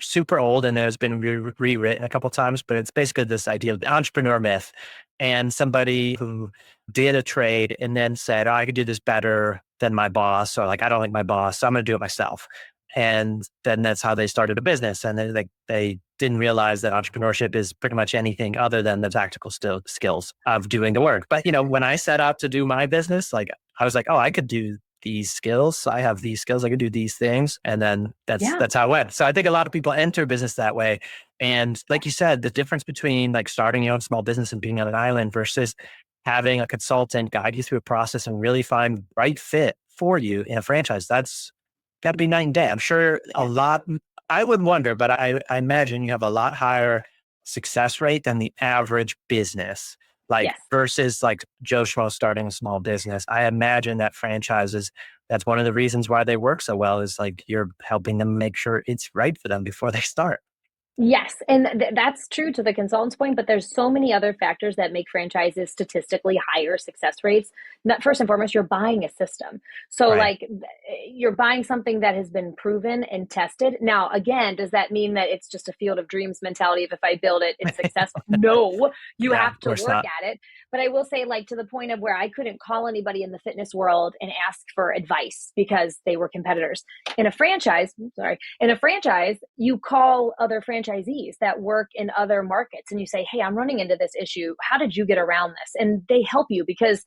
[SPEAKER 1] super old and has been rewritten a couple times. But it's basically this idea of the entrepreneur myth, and somebody who did a trade and then said, "Oh, I could do this better than my boss," or like, "I don't like my boss, so I'm going to do it myself." And then that's how they started a business. And then they didn't realize that entrepreneurship is pretty much anything other than the tactical skills of doing the work. But when I set out to do my business, like I was like, "Oh, I could do these skills. I have these skills. I can do these things." And then
[SPEAKER 2] Yeah.
[SPEAKER 1] that's how it went. So I think a lot of people enter business that way. And like you said, the difference between like starting your own small business and being on an island versus having a consultant guide you through a process and really find the right fit for you in a franchise, that's got to be night and day. I'm sure
[SPEAKER 2] Yeah.
[SPEAKER 1] I would wonder, but I imagine you have a lot higher success rate than the average business, like
[SPEAKER 2] Yes.
[SPEAKER 1] versus like Joe Schmo starting a small business. I imagine that franchises, that's one of the reasons why they work so well is like you're helping them make sure it's right for them before they start.
[SPEAKER 2] Yes, and that's true to the consultant's point, but there's so many other factors that make franchises statistically higher success rates. Not, first and foremost, you're buying a system. So
[SPEAKER 1] Right.
[SPEAKER 2] like you're buying something that has been proven and tested. Now, again, does that mean that it's just a field of dreams mentality of if I build it, it's successful? No, you
[SPEAKER 1] Yeah,
[SPEAKER 2] have
[SPEAKER 1] of
[SPEAKER 2] to
[SPEAKER 1] course
[SPEAKER 2] work
[SPEAKER 1] not.
[SPEAKER 2] at it. But I will say, like, to the point of where I couldn't call anybody in the fitness world and ask for advice because they were competitors. In a franchise, sorry, in a franchise, you call other franchisees that work in other markets and you say, "Hey, I'm running into this issue. How did you get around this?" And they help you because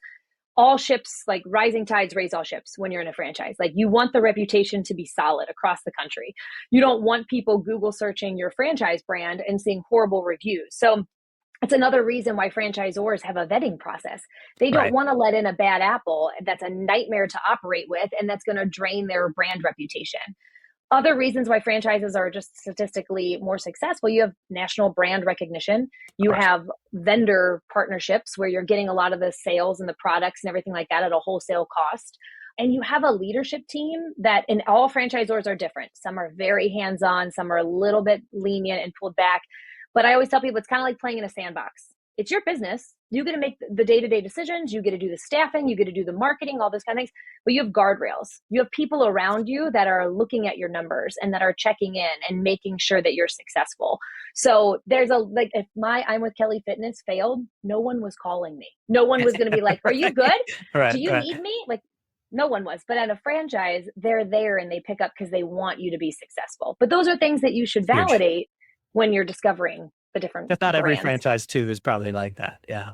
[SPEAKER 2] all ships, like rising tides raise all ships when you're in a franchise. Like you want the reputation to be solid across the country. You don't want people Google searching your franchise brand and seeing horrible reviews. So it's another reason why franchisors have a vetting process. They don't
[SPEAKER 1] Right.
[SPEAKER 2] want to let in a bad apple that's a nightmare to operate with and that's going to drain their brand reputation. Other reasons why franchises are just statistically more successful, you have national brand recognition,
[SPEAKER 1] Of
[SPEAKER 2] you
[SPEAKER 1] course.
[SPEAKER 2] have vendor partnerships where you're getting a lot of the sales and the products and everything like that at a wholesale cost, and you have a leadership team that, and all franchisors are different. Some are very hands-on, some are a little bit lenient and pulled back, but I always tell people it's kind of like playing in a sandbox. It's your business. You get to make the day-to-day decisions, you get to do the staffing, you get to do the marketing, all those kind of things, but you have guardrails. You have people around you that are looking at your numbers and that are checking in and making sure that you're successful. So there's a, like, if my I'm with Kelly Fitness failed, no one was calling me. No one was going to be like, "Are you good?
[SPEAKER 1] Right.
[SPEAKER 2] Do you
[SPEAKER 1] Right.
[SPEAKER 2] need me?" Like, no one was. But at a franchise, they're there and they pick up because they want you to be successful. But those are things that you should
[SPEAKER 1] Huge.
[SPEAKER 2] validate when you're discovering the different
[SPEAKER 1] Just not every
[SPEAKER 2] brands.
[SPEAKER 1] franchise too is probably like that. Yeah.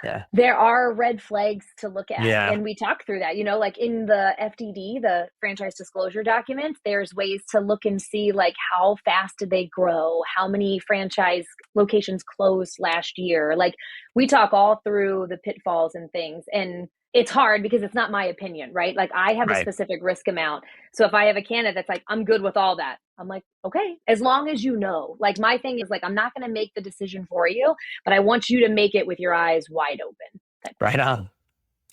[SPEAKER 1] Yeah.
[SPEAKER 2] There are red flags to look at.
[SPEAKER 1] Yeah.
[SPEAKER 2] And we talk through that, like in the FDD, the franchise disclosure document, there's ways to look and see like how fast did they grow? How many franchise locations closed last year? Like we talk all through the pitfalls and things. And it's hard because it's not my opinion, right? Like I have a
[SPEAKER 1] Right.
[SPEAKER 2] specific risk amount. So if I have a candidate that's like, "I'm good with all that," I'm like, okay, as long as you know. Like my thing is like, I'm not going to make the decision for you, but I want you to make it with your eyes wide open type of
[SPEAKER 1] Right
[SPEAKER 2] thing.
[SPEAKER 1] on.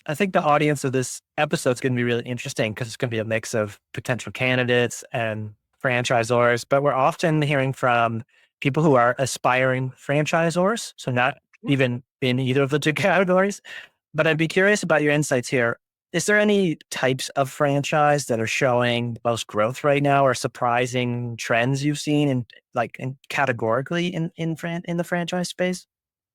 [SPEAKER 1] I think the audience of this episode is going to be really interesting because it's going to be a mix of potential candidates and franchisors, but we're often hearing from people who are aspiring franchisors. So not
[SPEAKER 2] Yeah.
[SPEAKER 1] even in either of the two categories, but I'd be curious about your insights here. Is there any types of franchise that are showing most growth right now or surprising trends you've seen in categorically in the franchise space?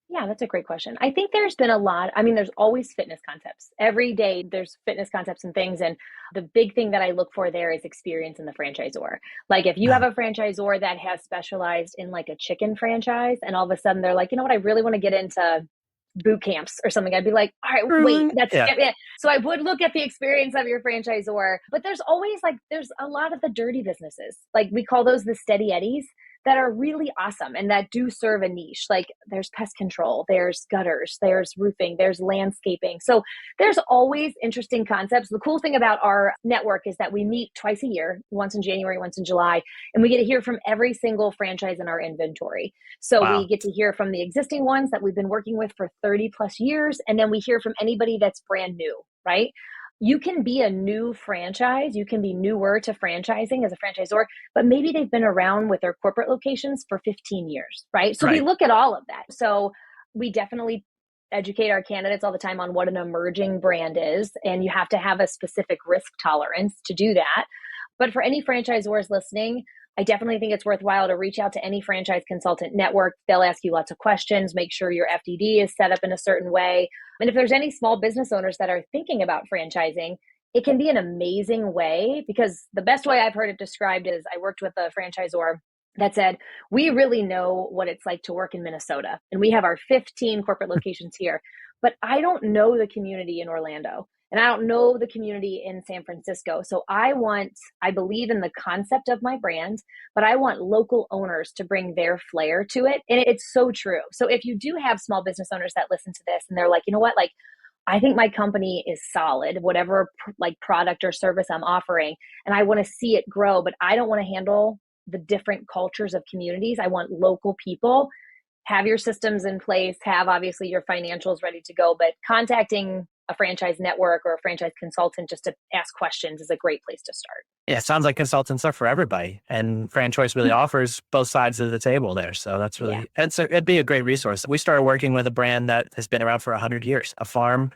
[SPEAKER 2] Yeah, that's a great question. I think there's been a lot. I mean, there's always fitness concepts. Every day there's fitness concepts and things. And the big thing that I look for there is experience in the franchisor. Like if you have
[SPEAKER 1] No.
[SPEAKER 2] a franchisor that has specialized in like a chicken franchise and all of a sudden they're like, "You know what, I really want to get into boot camps or something," I'd be like, "All right, wait, that's
[SPEAKER 1] Yeah.
[SPEAKER 2] yeah." So I would look at the experience of your franchisor, but there's always like there's a lot of the dirty businesses. Like we call those the steady eddies that are really awesome and that do serve a niche. Like there's pest control, there's gutters, there's roofing, there's landscaping. So there's always interesting concepts. The cool thing about our network is that we meet twice a year, once in January, once in July, and we get to hear from every single franchise in our inventory. So we
[SPEAKER 1] Wow.
[SPEAKER 2] get to hear from the existing ones that we've been working with for 30 plus years. And then we hear from anybody that's brand new, right? You can be a new franchise, you can be newer to franchising as a franchisor, but maybe they've been around with their corporate locations for 15 years, right? So we
[SPEAKER 1] Right.
[SPEAKER 2] look at all of that. So we definitely educate our candidates all the time on what an emerging brand is, and you have to have a specific risk tolerance to do that. But for any franchisors listening, I definitely think it's worthwhile to reach out to any franchise consultant network. They'll ask you lots of questions, make sure your FDD is set up in a certain way. And if there's any small business owners that are thinking about franchising, it can be an amazing way, because the best way I've heard it described is I worked with a franchisor that said, we really know what it's like to work in Minnesota, and we have our 15 corporate locations here, but I don't know the community in Orlando, and I don't know the community in San Francisco. So I believe in the concept of my brand, but I want local owners to bring their flair to it. And it's so true. So if you do have small business owners that listen to this and they're like, you know what, like, I think my company is solid, whatever like product or service I'm offering, and I want to see it grow, but I don't want to handle the different cultures of communities. I want local people. Have your systems in place, have obviously your financials ready to go, but contacting a franchise network or a franchise consultant just to ask questions is a great place to start.
[SPEAKER 1] Yeah, it sounds like consultants are for everybody, and FranChoice really offers both sides of the table there. So that's really, it'd be a great resource. We started working with a brand that has been around for 100 years, a farm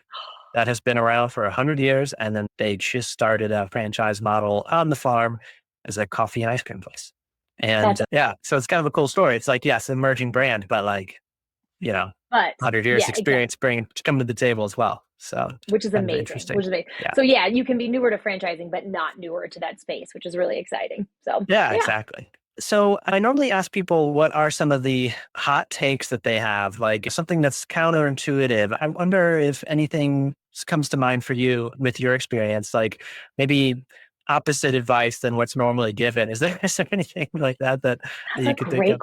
[SPEAKER 1] that has been around for 100 years. And then they just started a franchise model on the farm as a coffee and ice cream place. And so it's kind of a cool story. It's like, yes, emerging brand, but like, you know,
[SPEAKER 2] but
[SPEAKER 1] 100 years experience coming to the table as well. So,
[SPEAKER 2] which is amazing. Yeah. So yeah, you can be newer to franchising, but not newer to that space, which is really exciting. So
[SPEAKER 1] yeah, exactly. So I normally ask people, what are some of the hot takes that they have, like something that's counterintuitive. I wonder if anything comes to mind for you with your experience, like maybe opposite advice than what's normally given. Is there anything like that you could think of?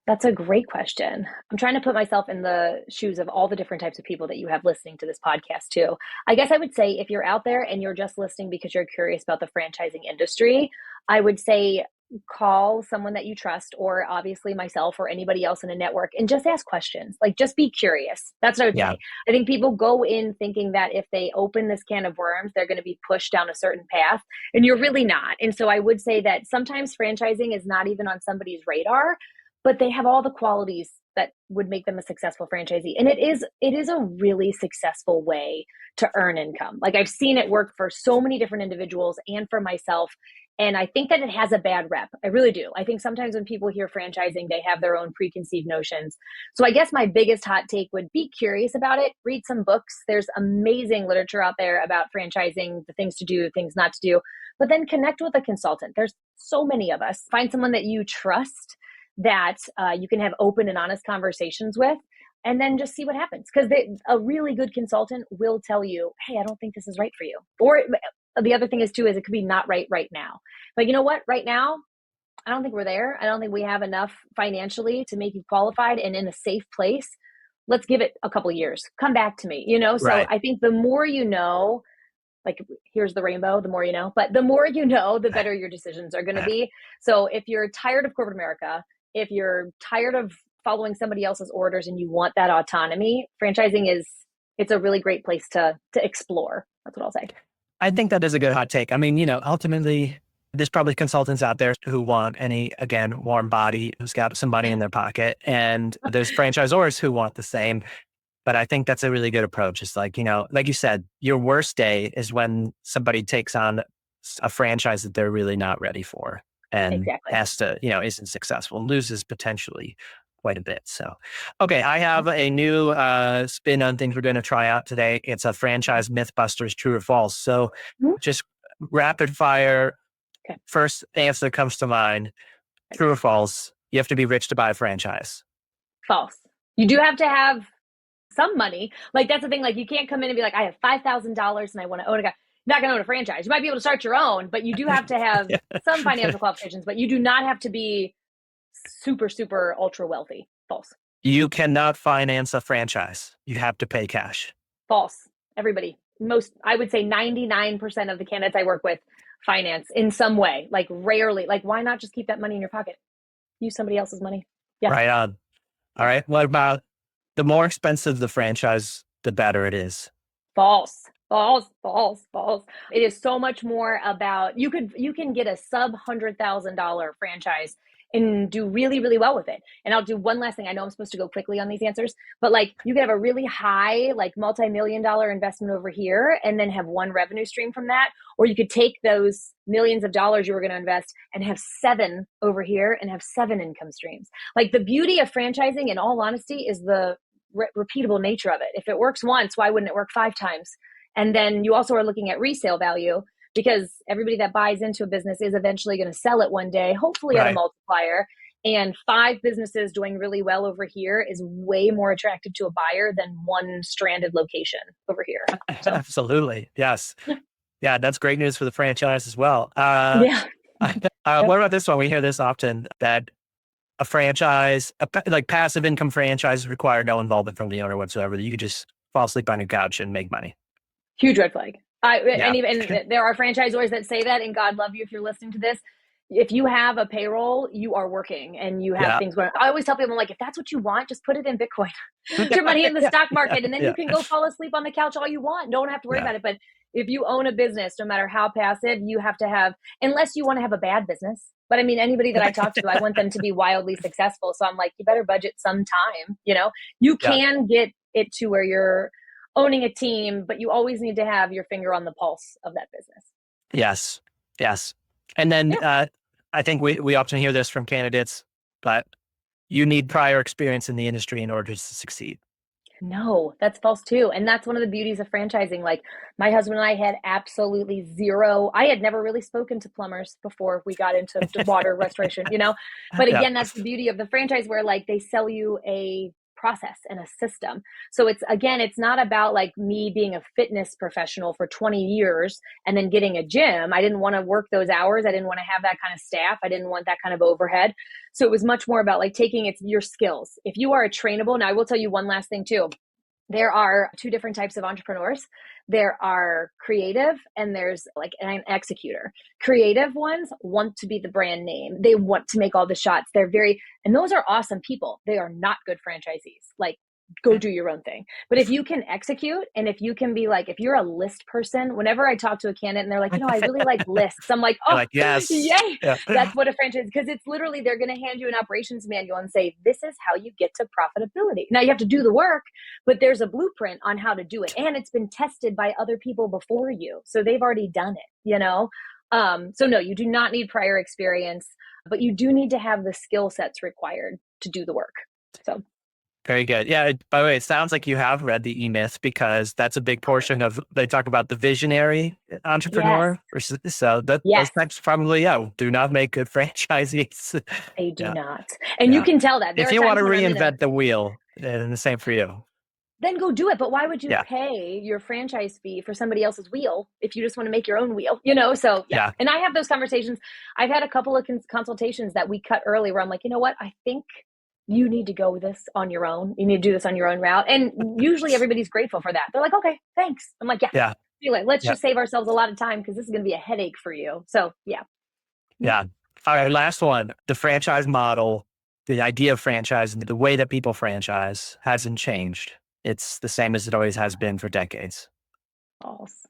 [SPEAKER 2] That's a great question. I'm trying to put myself in the shoes of all the different types of people that you have listening to this podcast too. I guess I would say, if you're out there and you're just listening because you're curious about the franchising industry, I would say call someone that you trust, or obviously myself or anybody else in a network, and just ask questions. Like, just be curious. That's what I would say. I think people go in thinking that if they open this can of worms, they're going to be pushed down a certain path, and you're really not. And so I would say that sometimes franchising is not even on somebody's radar, but they have all the qualities that would make them a successful franchisee. And it is a really successful way to earn income. Like, I've seen it work for so many different individuals and for myself. And I think that it has a bad rep. I really do. I think sometimes when people hear franchising, they have their own preconceived notions. So I guess my biggest hot take would be curious about it. Read some books. There's amazing literature out there about franchising, the things to do, things not to do. But then connect with a consultant. There's so many of us. Find someone that you trust, that you can have open and honest conversations with, and then just see what happens. Because a really good consultant will tell you, hey, I don't think this is right for you. Or the other thing is too, is it could be not right now. But you know what? Right now, I don't think we're there. I don't think we have enough financially to make you qualified and in a safe place. Let's give it a couple of years. Come back to me, So I think the more you know, like, here's the rainbow, the more you know. But the more you know, the better your decisions are going to be. So if you're tired of corporate America, if you're tired of following somebody else's orders and you want that autonomy, franchising it's a really great place to explore. That's what I'll say.
[SPEAKER 1] I think that is a good hot take. I mean, ultimately, there's probably consultants out there who want again, warm body, who's got some money in their pocket. And there's franchisors who want the same. But I think that's a really good approach. It's like, like you said, your worst day is when somebody takes on a franchise that they're really not ready for and has to, isn't successful and loses potentially quite a bit. So, okay, I have a new spin on things we're going to try out today. It's a franchise Mythbusters, true or false. So just rapid fire. First answer that comes to mind, true or false, you have to be rich to buy a franchise.
[SPEAKER 2] False. You do have to have some money. Like, that's the thing. Like, you can't come in and be like, I have $5,000 and I want to own a guy. You're not going to own a franchise. You might be able to start your own, but you do have to have some financial qualifications, but you do not have to be super, super ultra wealthy. False.
[SPEAKER 1] You cannot finance a franchise. You have to pay cash.
[SPEAKER 2] False. Everybody. I would say 99% of the candidates I work with finance in some way, like rarely. Like, why not just keep that money in your pocket? Use somebody else's money. Yeah.
[SPEAKER 1] Right on. All right. What about the more expensive the franchise, the better it is?
[SPEAKER 2] False. False. False. False. It is so much more about, you can get a sub $100,000 franchise and do really, really well with it. And I'll do one last thing. I know I'm supposed to go quickly on these answers, but like you could have a really high, like multi-million-dollar investment over here and then have one revenue stream from that. Or you could take those millions of dollars you were going to invest and have 7 over here and have 7 income streams. Like the beauty of franchising, in all honesty, is the repeatable nature of it. If it works once, why wouldn't it work 5 times? And then you also are looking at resale value, because everybody that buys into a business is eventually going to sell it one day, hopefully at a multiplier. And 5 businesses doing really well over here is way more attractive to a buyer than one stranded location over here. So.
[SPEAKER 1] Absolutely. Yes. Yeah, that's great news for the franchise as well.
[SPEAKER 2] Yeah.
[SPEAKER 1] What about this one? We hear this often, that a franchise, like passive income franchise, require no involvement from the owner whatsoever. You could just fall asleep on your couch and make money.
[SPEAKER 2] Huge red flag. And even there are franchisors that say that, and God love you if you're listening to this. If you have a payroll, you are working and you have things going on. I always tell people, I'm like, if that's what you want, just put it in Bitcoin. Put your money in the stock market, and then you can go fall asleep on the couch all you want. Don't have to worry about it. But if you own a business, no matter how passive, you have to have, unless you want to have a bad business. But I mean, anybody that I talk to, I want them to be wildly successful. So I'm like, you better budget some time. You can get it to where you're owning a team, but you always need to have your finger on the pulse of that business.
[SPEAKER 1] Yes. And then I think we often hear this from candidates, but you need prior experience in the industry in order to succeed.
[SPEAKER 2] No, that's false too. And that's one of the beauties of franchising. Like my husband and I had absolutely zero. I had never really spoken to plumbers before we got into water restoration, But again, that's the beauty of the franchise, where like they sell you a process and a system. So it's not about like me being a fitness professional for 20 years and then getting a gym. I didn't want to work those hours. I didn't want to have that kind of staff. I didn't want that kind of overhead. So it was much more about like taking your skills. If you are a trainable, now I will tell you one last thing too. There are 2 different types of entrepreneurs. There are creative and there's like an executor. Creative ones want to be the brand name. They want to make all the shots. And those are awesome people. They are not good franchisees. Like, go do your own thing. But if you can execute, and if you can be like, if you're a list person, whenever I talk to a candidate and they're like, I really like lists, I'm like, oh,
[SPEAKER 1] yes.
[SPEAKER 2] Yay. Yeah. That's what a franchise, because it's literally, they're going to hand you an operations manual and say, this is how you get to profitability. Now you have to do the work, but there's a blueprint on how to do it. And it's been tested by other people before you. So they've already done it, So no, you do not need prior experience, but you do need to have the skill sets required to do the work. So.
[SPEAKER 1] Very good. Yeah. By the way, it sounds like you have read the E-Myth, because that's a big portion of, they talk about the visionary entrepreneur.
[SPEAKER 2] Yes.
[SPEAKER 1] So those types probably, do not make good franchisees.
[SPEAKER 2] They do not. And you can tell that.
[SPEAKER 1] If you want to reinvent the wheel, then the same for you.
[SPEAKER 2] Then go do it. But why would you pay your franchise fee for somebody else's wheel if you just want to make your own wheel, So, And I have those conversations. I've had a couple of consultations that we cut early where I'm like, you know what? I think you need to go with this on your own. You need to do this on your own route. And usually everybody's grateful for that. They're like, okay, thanks. I'm like, let's just save ourselves a lot of time, because this is going to be a headache for you. So, yeah.
[SPEAKER 1] All right. Last one. The franchise model, the idea of franchising, the way that people franchise hasn't changed. It's the same as it always has been for decades.
[SPEAKER 2] False.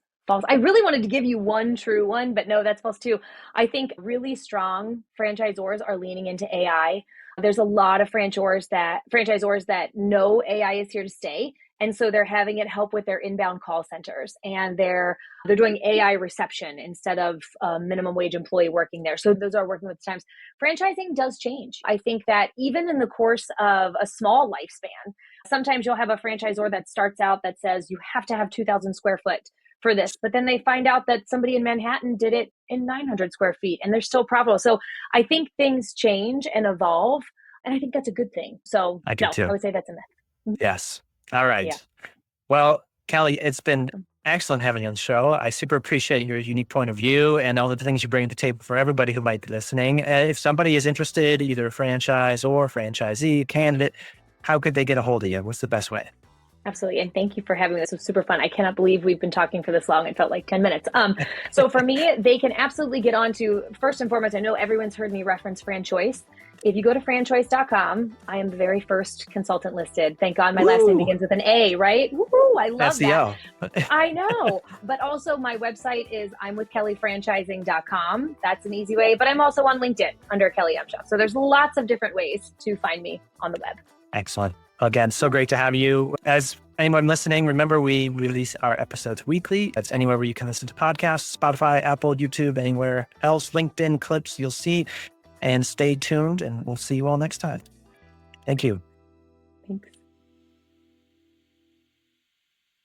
[SPEAKER 2] I really wanted to give you one true one, but no, that's false too. I think really strong franchisors are leaning into AI. There's a lot of franchisors that know AI is here to stay. And so they're having it help with their inbound call centers, and they're doing AI reception instead of a minimum wage employee working there. So those are working with the times. Franchising does change. I think that even in the course of a small lifespan, sometimes you'll have a franchisor that starts out that says you have to have 2,000 square foot for this, but then they find out that somebody in Manhattan did it in 900 square feet and they're still profitable. So I think things change and evolve, and I think that's a good thing. So I would say that's a myth.
[SPEAKER 1] Yes. All right. Yeah. Well, Kelly, it's been excellent having you on the show. I super appreciate your unique point of view and all the things you bring to the table for everybody who might be listening. If somebody is interested, either a franchise or franchisee candidate, how could they get a hold of you? What's the best way?
[SPEAKER 2] Absolutely. And thank you for having me. This was super fun. I cannot believe we've been talking for this long. It felt like 10 minutes. So for me, they can absolutely get on to, first and foremost, I know everyone's heard me reference FranChoice. If you go to FranChoice.com, I am the very first consultant listed. Thank God my last name begins with an A, right? Woo, I love
[SPEAKER 1] SEO.
[SPEAKER 2] that. I know. But also my website is imwithkellyfranchising.com. That's an easy way. But I'm also on LinkedIn under Kelly Amshoff. So there's lots of different ways to find me on the web.
[SPEAKER 1] Excellent. Again, so great to have you. As anyone listening, remember we release our episodes weekly. That's anywhere where you can listen to podcasts, Spotify, Apple, YouTube, anywhere else, LinkedIn clips you'll see. And stay tuned, and we'll see you all next time. Thank you.